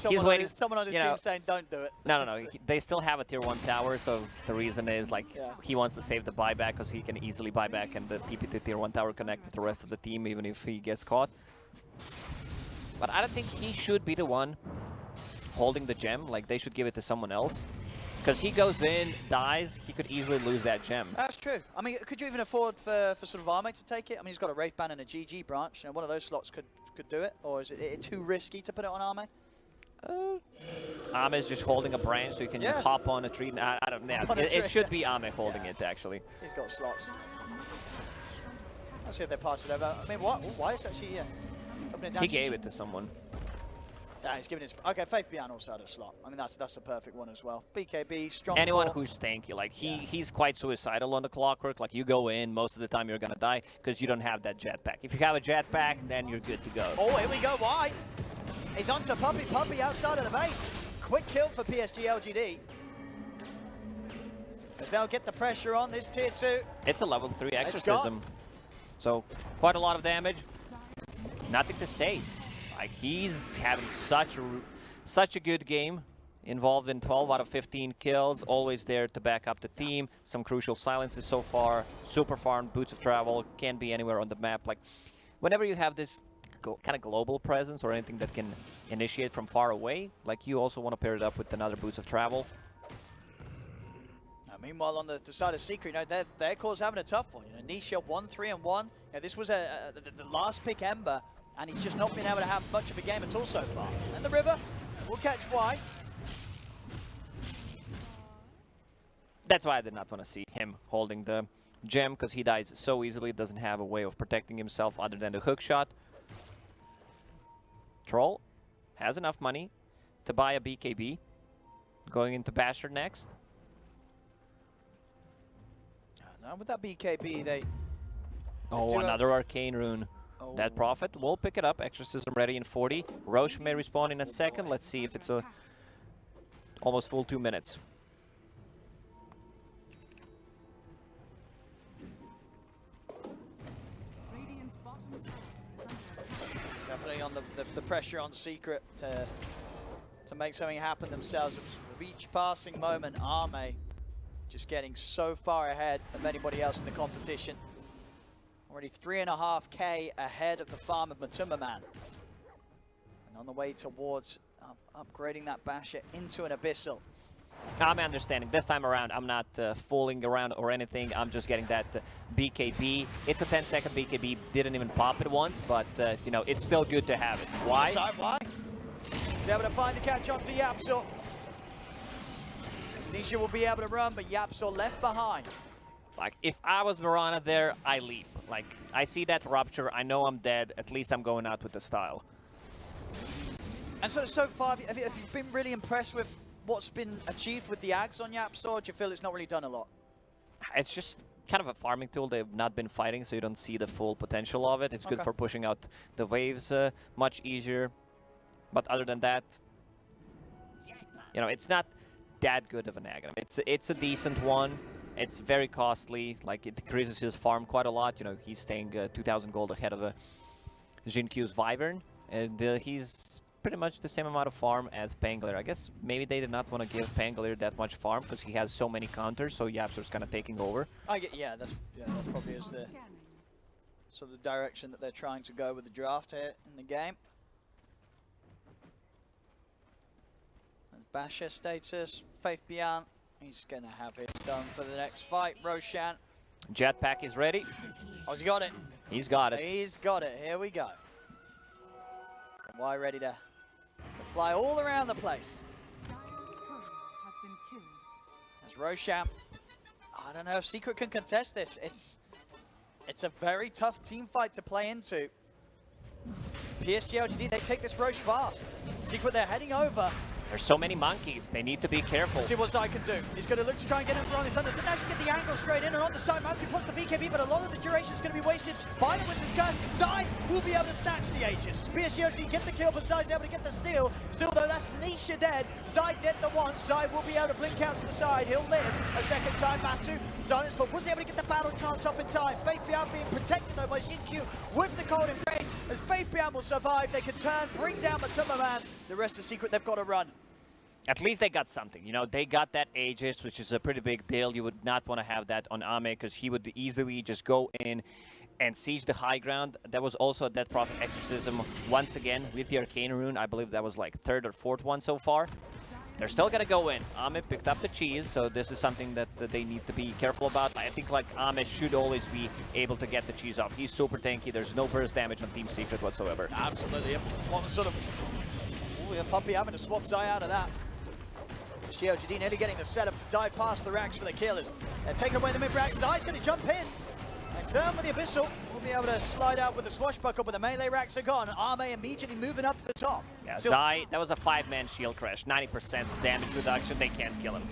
He's waiting. Someone on his team saying, "Don't do it." No. They still have a tier 1 tower, so the reason is like he wants to save the buyback because he can easily buy back and the TP to tier 1 tower connect with the rest of the team, even if he gets caught. But I don't think he should be the one holding the gem. Like, they should give it to someone else. Because he goes in, dies, he could easily lose that gem. That's true. I mean, could you even afford for sort of Arme to take it? I mean, he's got a Wraith Ban and a GG branch. You know, one of those slots could do it. Or is it too risky to put it on Arme? Arme is just holding a branch, so you can just hop on a tree. I don't know. It should be Arme holding it, actually. He's got slots. Let's see if they pass it over. I mean, why is actually, He gave it to someone. He's giving his... Okay, Faith Beyond also had a slot. I mean, that's a perfect one as well. BKB, strong Anyone core. who's tanky, like he's quite suicidal on the Clockwork. Like you go in, most of the time you're gonna die because you don't have that jetpack. If you have a jetpack, then you're good to go. Oh, here we go, why? He's onto Puppy outside of the base. Quick kill for Psg.Lgd. As they'll get the pressure on this tier 2. It's a level 3 exorcism. So quite a lot of damage. Nothing to say. Like he's having such a good game. Involved in 12 out of 15 kills. Always there to back up the team. Some crucial silences so far. Super farmed, boots of travel. Can be anywhere on the map. Like whenever you have this kind of global presence or anything that can initiate from far away, like you also want to pair it up with another boots of travel. Meanwhile, on the side of Secret, you know, their core's having a tough one. You know, Nisha 1-3-1. You know, this was the last pick Ember, and he's just not been able to have much of a game at all so far. And the River will catch Y. That's why I did not want to see him holding the gem, because he dies so easily, doesn't have a way of protecting himself other than the hook shot. Troll has enough money to buy a BKB. Going into Basher next. Now with that BKB, they... Oh, another arcane rune. Oh. That Prophet will pick it up. Exorcism ready in 40. Roche may respawn in a second. Let's see if it's a almost full 2 minutes. Definitely on the pressure on Secret to make something happen themselves. With each passing moment, Arme just getting so far ahead of anybody else in the competition. Already 3.5k ahead of the farm of Matuma Man. And on the way towards upgrading that Basher into an Abyssal. I'm understanding. This time around, I'm not fooling around or anything. I'm just getting that BKB. It's a 10-second BKB. Didn't even pop it once, but, you know, it's still good to have it. Why? Why? He's able to find the catch onto Yapsor. Nisha will be able to run, but Yapsor left behind. Like, if I was Mirana there, I leap. Like, I see that rupture, I know I'm dead, at least I'm going out with the style. And so far, have you been really impressed with what's been achieved with the Ags on Yapsor, or do you feel it's not really done a lot? It's just kind of a farming tool. They've not been fighting, so you don't see the full potential of it. It's good for pushing out the waves much easier. But other than that, you know, it's not that good of an agram. It's a decent one. It's very costly. Like, it decreases his farm quite a lot. You know, he's staying 2,000 gold ahead of Jinkyu's Wyvern, and he's pretty much the same amount of farm as Pangolier. I guess maybe they did not want to give Pangolier that much farm because he has so many counters, so Yapsor's kind of taking over. Yeah, that probably is the sort of the direction that they're trying to go with the draft here in the game. And Basher status, Faith Beyond, he's going to have it done for the next fight. Roshan. Jetpack is ready. Oh, he's got it. He's got it. He's got it. Here we go. Y ready to fly all around the place. As Roshan, I don't know if Secret can contest this. It's a very tough team fight to play into. Psg.Lgd, they take this Roche fast. Secret, they're heading over. There's so many monkeys. They need to be careful. Let's see what Zai can do. He's going to look to try and get him from the Thunder. Didn't actually get the angle straight in, and on the side, Matsu puts the BKB, but a lot of the duration is going to be wasted by the Winter's Curse. Zai will be able to snatch the Aegis. Psg.Lgd get the kill, but Zai's able to get the steal. Still, though, that's Nisha dead. Zai dead the once. Zai will be able to blink out to the side. He'll live a second time. Matsu, silence, but was able to get the battle chance off in time. Faith Beyond being protected, though, by Jinkyuu with the cold embrace. As Faith Beyond will survive, they can turn, bring down Matuma Man. The rest of Secret, they've got to run. At least they got something. You know, they got that Aegis, which is a pretty big deal. You would not want to have that on Ame, because he would easily just go in and siege the high ground. That was also a Dead Prophet Exorcism once again with the Arcane Rune. I believe that was like 3rd or 4th one so far. They're still going to go in. Ame picked up the cheese, so this is something that they need to be careful about. I think like Ame should always be able to get the cheese off. He's super tanky. There's no burst damage on Team Secret whatsoever. Absolutely. What sort of... Ooh, yeah, Puppy having to swap Zai out of that. Psg.Lgd nearly getting the setup to dive past the racks for the killers. They're taking away the mid-ranks. Zai's going to jump in. And turn with the Abyssal. will be able to slide out with the swashbuckle, but the melee racks are gone. Arme immediately moving up to the top. Yeah, Zai, that was a 5-man shield crash. 90% damage reduction. They can't kill him.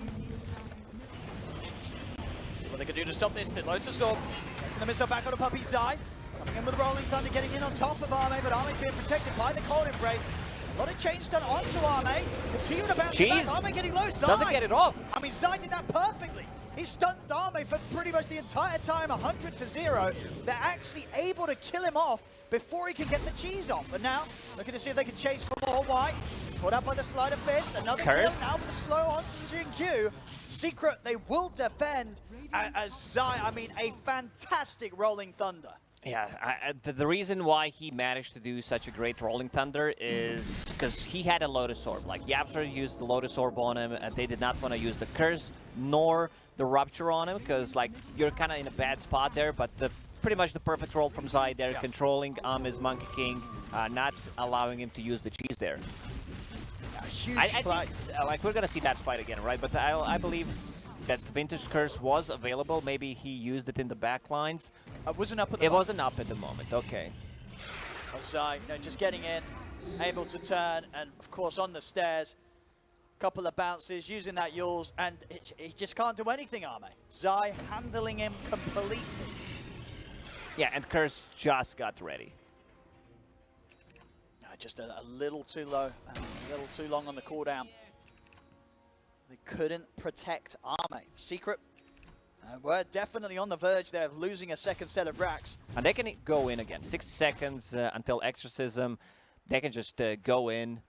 See what they can do to stop this. The Lotus Orb. Taking the missile back on a Puppy. Zai coming in with the Rolling Thunder, getting in on top of Arme, but Arme's being protected by the Cold Embrace. A lot of change done onto Arme. Continuing to bounce back. Arme getting low. Zai doesn't get it off. I mean, Zai did that perfectly. He stunned Arme for pretty much the entire time, 100-0. They're actually able to kill him off before he can get the cheese off. But now, looking to see if they can chase for more. White, caught up by the Sleight of Fist. Another kill now with a slow on to Jingyu. Secret, they will defend as Zai, I mean, a fantastic Rolling Thunder. Yeah, the reason why he managed to do such a great Rolling Thunder is because he had a Lotus Orb. Like, Yapzor used the Lotus Orb on him, and they did not want to use the Curse nor the Rupture on him, because, like, you're kind of in a bad spot there, but pretty much the perfect role from Zai there, controlling Ame's Monkey King, not allowing him to use the cheese there. Huge I think, like, we're going to see that fight again, right? But I believe that Vintage Curse was available. Maybe he used it in the back lines. It wasn't up at the moment. It wasn't up at the moment, okay. Zai, just getting in, able to turn, and of course on the stairs, couple of bounces, using that Yules, and he just can't do anything, Arme. Zai handling him completely. Yeah, and Curse just got ready. Just a little too low, a little too long on the cooldown. They couldn't protect Arme. Secret, we're definitely on the verge there of losing a second set of racks. And they can go in again. 60 seconds until Exorcism. They can just go in.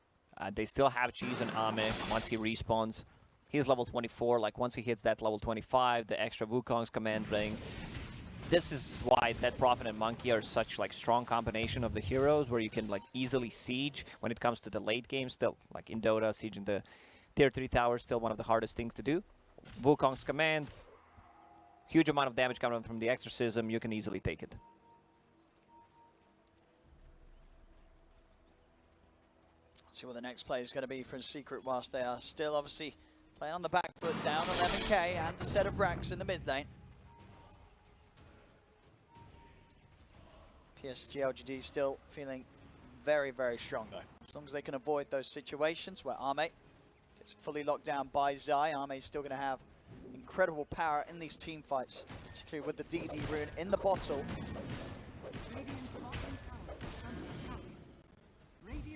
They still have cheese on Arme once he respawns. He's level 24. Like, once he hits that level 25, the extra Wukong's command ring. This is why Dead Prophet and Monkey are such, like, strong combination of the heroes, where you can, like, easily siege when it comes to the late game. Still, like in Dota, sieging the Tier 3 towers, still one of the hardest things to do. Wukong's command, huge amount of damage coming from the Exorcism. You can easily take it. See what the next play is going to be for Secret, whilst they are still obviously playing on the back foot, down 11k and a set of racks in the mid lane. Psg.Lgd still feeling very, very strong though. As long as they can avoid those situations where Arme gets fully locked down by Zai, Arme is still going to have incredible power in these team fights, particularly with the DD rune in the bottle.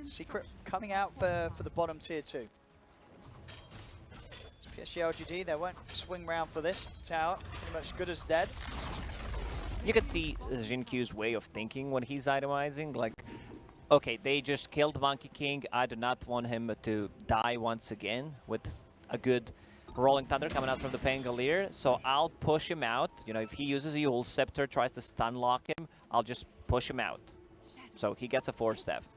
Secret coming out for the bottom tier 2. Psg.Lgd, they won't swing round for this tower, pretty much good as dead. You can see Jinkyu's way of thinking when he's itemizing, like, okay, they just killed Monkey King, I do not want him to die once again with a good Rolling Thunder coming out from the Pangolier, so I'll push him out. You know, if he uses a Yule Scepter, tries to stun lock him, I'll just push him out. So he gets a 4-staff.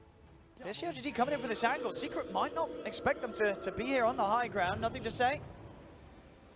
Psg.Lgd coming in for this angle. Secret might not expect them to be here on the high ground. Nothing to say.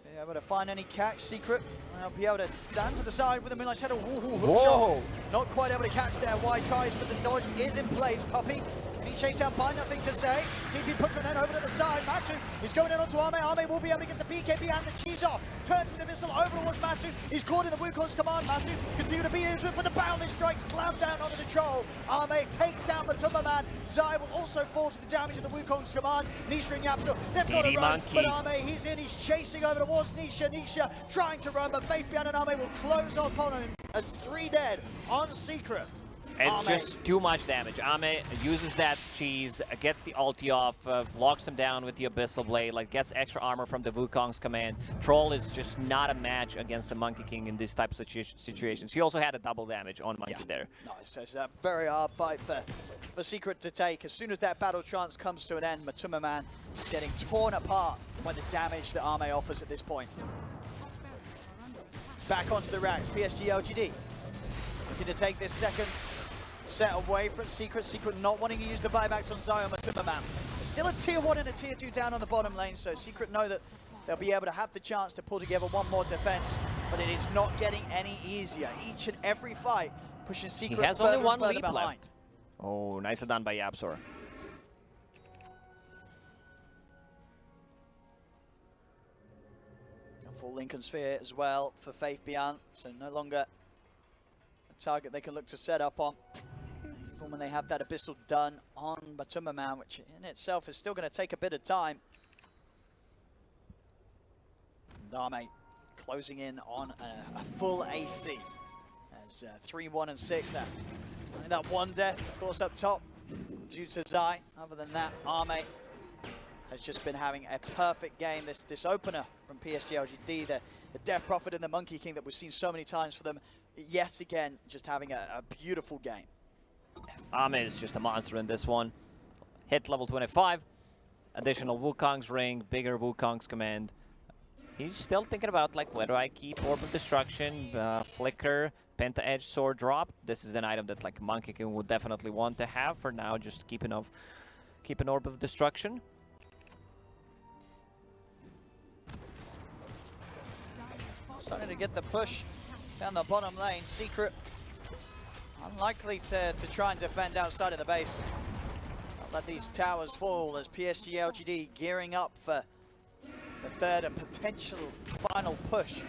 Be able to find any catch. Secret will be able to stand to the side with a Moonlight Shadow. Hook shot. Not quite able to catch their white ties, but the dodge is in place. Puppy being chased down by Nothing to Say. CP puts an end over to the side. Matu is going in onto Arme. Arme will be able to get the BKB and the cheese off. Turns with the missile over towards Matu. He's caught in the Wukong's command. Matu continue to beat into it, but the boundless strike slammed down onto the troll. Arme takes down Matuma Man. Zai will also fall to the damage of the Wukong's command. Nisha and Yapzor, they've got to run, but Arme, he's in, he's chasing over towards Nisha. Nisha trying to run, but Faith Beyond and Arme will close up on him as 3 dead on Secret. It's just too much damage. Ame uses that cheese, gets the ulti off, locks him down with the Abyssal Blade, like gets extra armor from the Wukong's command. Troll is just not a match against the Monkey King in this type of situations. He also had a double damage on Monkey there. Nice. It's a very hard fight for Secret to take. As soon as that battle trance comes to an end, Matuma Man is getting torn apart by the damage that Ame offers at this point. Back onto the racks, Psg.Lgd looking to take this second set away from Secret. Secret not wanting to use the buybacks on Zion Matuma Man. There's still a tier 1 and a tier 2 down on the bottom lane, so Secret know that they'll be able to have the chance to pull together one more defense, but it is not getting any easier. Each and every fight pushing Secret he has further only one and further leap behind. left. Oh, nicely done by Yapzor. A full Lincoln Sphere as well for Faith Beyond, so no longer target they can look to set up on. Even when they have that Abyssal done on Batumaman, which in itself is still going to take a bit of time. Dame closing in on a full AC. As 3-1 and 6. That one death, of course, up top due to Zai. Other than that, Arme has just been having a perfect game. This opener from Psg.Lgd, the Death Prophet and the Monkey King that we've seen so many times for them, yet again, just having a beautiful game. Arme is just a monster in this one. Hit level 25, additional Wukong's ring, bigger Wukong's command. He's still thinking about, like, where do I keep Orb of Destruction, Flicker, Penta-Edge Sword drop. This is an item that, like, Monkey King would definitely want to have. For now, just keep an Orb of Destruction. Starting to get the push down the bottom lane. Secret unlikely to try and defend outside of the base. Not let these towers fall as Psg.Lgd gearing up for the third and potential final push.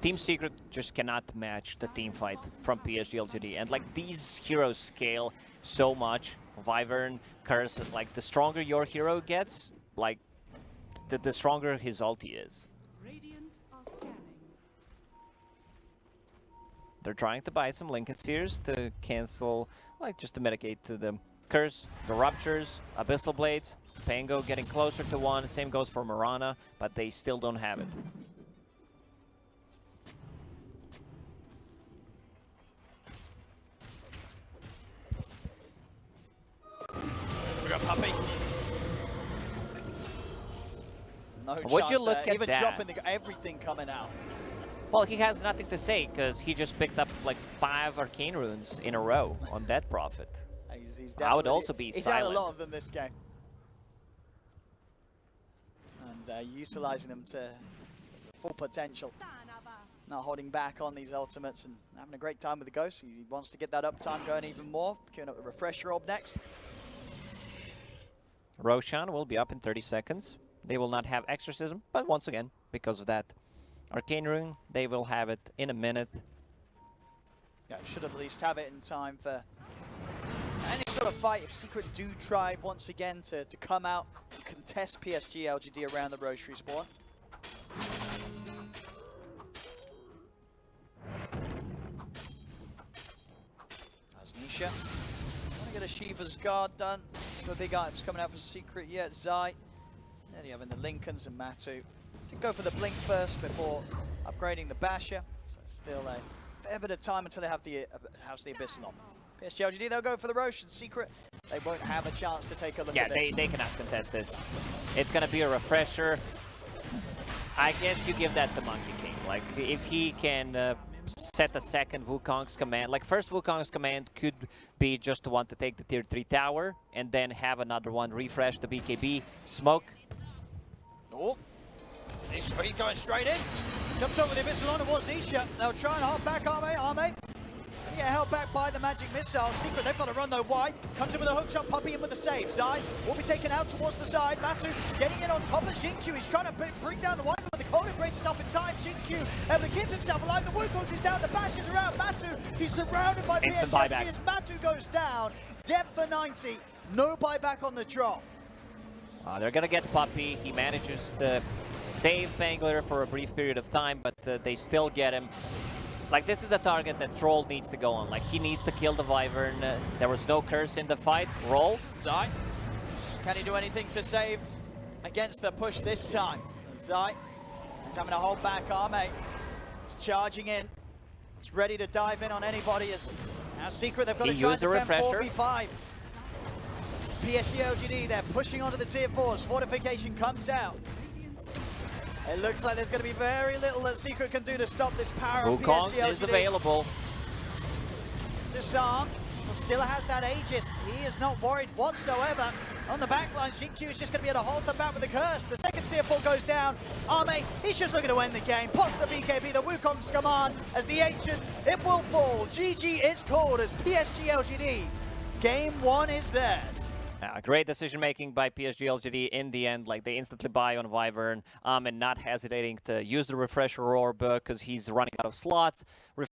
Team Secret just cannot match the team fight from Psg.Lgd, and like these heroes scale so much. Wyvern, Curse, like the stronger your hero gets, like the stronger his ulti is. They're trying to buy some Lincoln Spheres to cancel, like just to mitigate to the Curse, the Ruptures, Abyssal Blades, Pango getting closer to one, same goes for Mirana, but they still don't have it. We got Puppy. No Would chance you look there. at Even that? dropping everything coming out. Well, he has nothing to say because he just picked up like 5 Arcane Runes in a row on Death Prophet. He's I would also be he's silent. had a lot of them this game. And utilizing them to full potential. Not holding back on these ultimates and having a great time with the Ghost. He wants to get that uptime going even more. Queuing up the Refresher Orb next. Roshan will be up in 30 seconds. They will not have Exorcism, but once again, because of that Arcane Rune, they will have it in a minute. Yeah, should at least have it in time for any sort of fight. If Secret do try once again to come out and contest Psg.Lgd around the Rosary spawn. As Nisha. Want to get a Shiva's Guard done. No big items coming out for Secret yet. Zai. Then you having the Lincolns and Matu. To go for the Blink first before upgrading the Basher. So still a fair bit of time until they have the Abyssal on. Psg.Lgd, they'll go for the Roche and Secret. They won't have a chance to take a look at this. Yeah, they cannot contest this. It's going to be a Refresher. I guess you give that to Monkey King. Like, if he can set a second Wukong's command. Like, first Wukong's command could be just to want to take the tier 3 tower and then have another one refresh the BKB. Smoke. Oh, he's going straight in. Jumps over the Abyssal on towards Nisha. They'll try and hold back Arme. Get held back by the magic missile. Secret, they've got to run though wide. Comes in with a hook shot, Puppy in with the save. Zai will be taken out towards the side. Matu getting in on top of Xingqiu. He's trying to bring down the Wyvern, but the Cold embraces up in time. Xingqiu able to keep himself alive. The Wukong is down, the Bash is around. Matu, he's surrounded by PSG as Matu goes down. Dead for 90. No buyback on the drop. They're going to get Puppy. He manages to save Pangler for a brief period of time, but they still get him. Like, this is the target that Troll needs to go on. Like, he needs to kill the Wyvern. There was no curse in the fight. Roll. Zai, can he do anything to save against the push this time? Zai is having to hold back Arme. He's charging in. He's ready to dive in on anybody. As now Secret, they've got to try and defend 4v5. Psg.Lgd, they're pushing onto the tier 4s. Fortification comes out. It looks like there's going to be very little that Secret can do to stop this power of Psg.Lgd. is available. Disarmed. Still has that Aegis. He is not worried whatsoever. On the backline, Xingqiu is just going to be able to hold them back with the curse. The second tier 4 goes down. Arme, he's just looking to end the game. Pops the BKB, the Wukong's command as the Ancient. It will fall. GG is called as Psg.Lgd. Game 1 is theirs. Great decision-making by Psg.Lgd in the end. Like, they instantly buy on Wyvern and not hesitating to use the Refresher Orb because he's running out of slots.